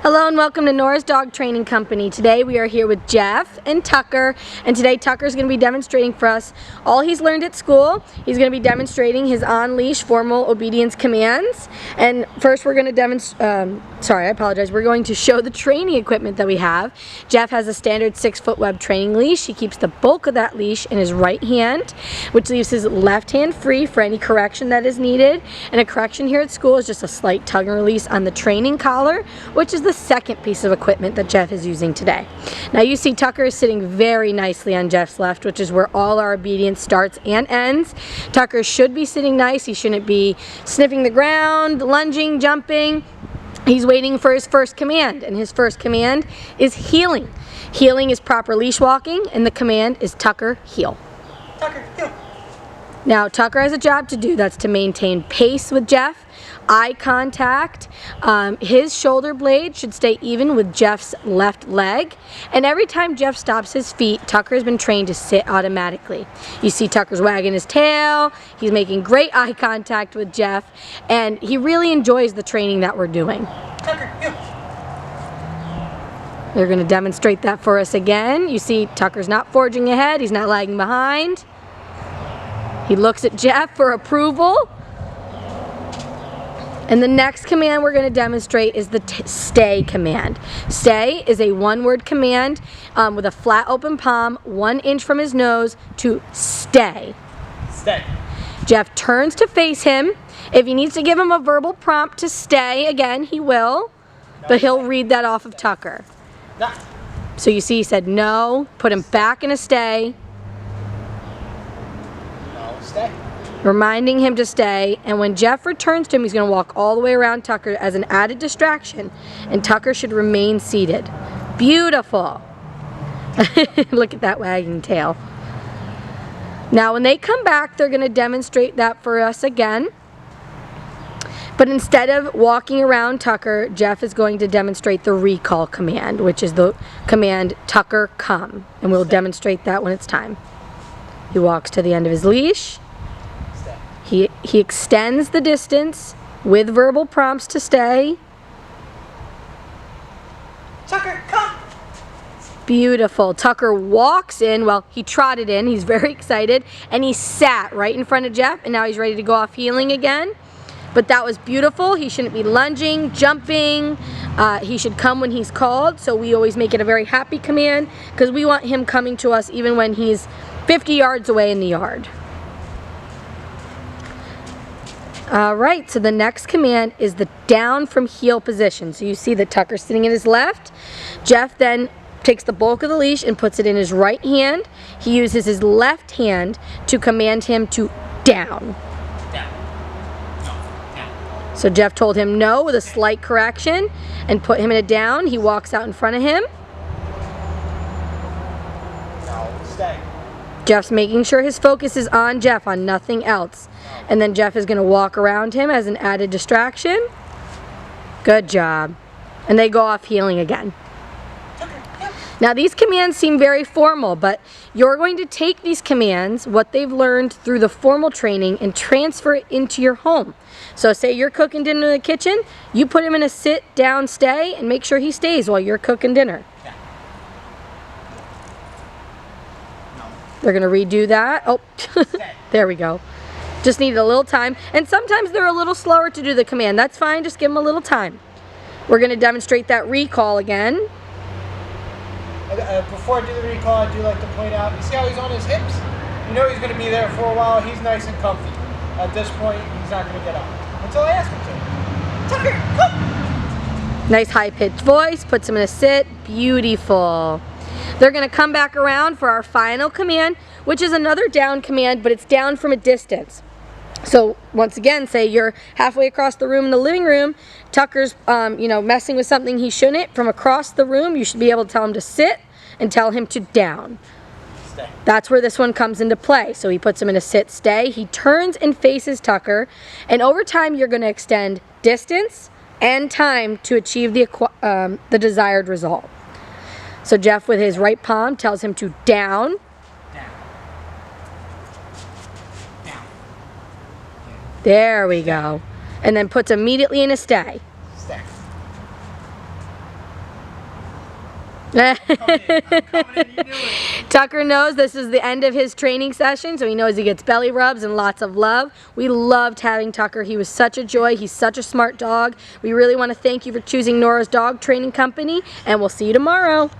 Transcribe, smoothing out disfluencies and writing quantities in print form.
Hello and welcome to Nora's Dog Training Company. Today we are here with Jeff and Tucker, and today Tucker's going to be demonstrating for us all he's learned at school. He's going to be demonstrating his on-leash formal obedience commands. And first we're going to we're going to show the training equipment that we have. Jeff has a standard 6-foot web training leash. He keeps the bulk of that leash in his right hand, which leaves his left hand free for any correction that is needed. And a correction here at school is just a slight tug and release on the training collar, which is the second piece of equipment that Jeff is using today. Now you see Tucker is sitting very nicely on Jeff's left, which is where all our obedience starts and ends. Tucker should be sitting nice. He shouldn't be sniffing the ground, lunging, jumping. He's waiting for his first command, and his first command is heeling. Heeling is proper leash walking, and the command is Tucker, heel. Tucker, heel. Now Tucker has a job to do. That's to maintain pace with Jeff, eye contact. His shoulder blade should stay even with Jeff's left leg. And every time Jeff stops his feet, Tucker has been trained to sit automatically. You see Tucker's wagging his tail. He's making great eye contact with Jeff. And he really enjoys the training that we're doing. Tucker, heel. They're going to demonstrate that for us again. You see Tucker's not forging ahead. He's not lagging behind. He looks at Jeff for approval. And the next command we're going to demonstrate is the stay command. Stay is a one-word command with a flat open palm, 1 inch from his nose to stay. Stay. Jeff turns to face him. If he needs to give him a verbal prompt to stay, again, he will. But he'll read that off of Tucker. No. So you see he said no, put him back in a stay. No, stay. Reminding him to stay, and when Jeff returns to him, he's going to walk all the way around Tucker as an added distraction, and Tucker should remain seated. Beautiful. Look at that wagging tail. Now when they come back, they're going to demonstrate that for us again. But instead of walking around Tucker, Jeff is going to demonstrate the recall command, which is the command Tucker come, and we'll demonstrate that when it's time. He walks to the end of his leash. He extends the distance with verbal prompts to stay. Tucker, come! Beautiful. Tucker walks in, well, he trotted in, he's very excited, and he sat right in front of Jeff, and now he's ready to go off heeling again. But that was beautiful. He shouldn't be lunging, jumping. He should come when he's called, so we always make it a very happy command, because we want him coming to us even when he's 50 yards away in the yard. Alright, so the next command is the down from heel position. So you see that Tucker's sitting in his left. Jeff then takes the bulk of the leash and puts it in his right hand. He uses his left hand to command him to down. Down. No, down. So Jeff told him no with a slight correction and put him in a down. He walks out in front of him. No, stay. Jeff's making sure his focus is on Jeff, on nothing else. And then Jeff is going to walk around him as an added distraction. Good job. And they go off heeling again. Now these commands seem very formal, but you're going to take these commands, what they've learned through the formal training, and transfer it into your home. So say you're cooking dinner in the kitchen, you put him in a sit, down, stay, and make sure he stays while you're cooking dinner. Yeah. No. They're going to redo that. Oh, there we go. Just needed a little time. And sometimes they're a little slower to do the command. That's fine, just give them a little time. We're going to demonstrate that recall again. Before I do the recall, I do like to point out, you see how he's on his hips? You know he's going to be there for a while. He's nice and comfy. At this point, he's not going to get up until I ask him to. Tucker, come! Nice high-pitched voice, puts him in a sit. Beautiful. They're going to come back around for our final command, which is another down command, but it's down from a distance. So once again, say you're halfway across the room in the living room, Tucker's messing with something he shouldn't. From across the room, you should be able to tell him to sit and tell him to down. Stay. That's where this one comes into play. So he puts him in a sit, stay. He turns and faces Tucker, and over time you're going to extend distance and time to achieve the desired result. So Jeff with his right palm tells him to down. There we go. And then puts immediately in a stay. Stay. I'm coming in, you knew it. Tucker knows this is the end of his training session, so he knows he gets belly rubs and lots of love. We loved having Tucker. He was such a joy. He's such a smart dog. We really want to thank you for choosing Nora's Dog Training Company, and we'll see you tomorrow.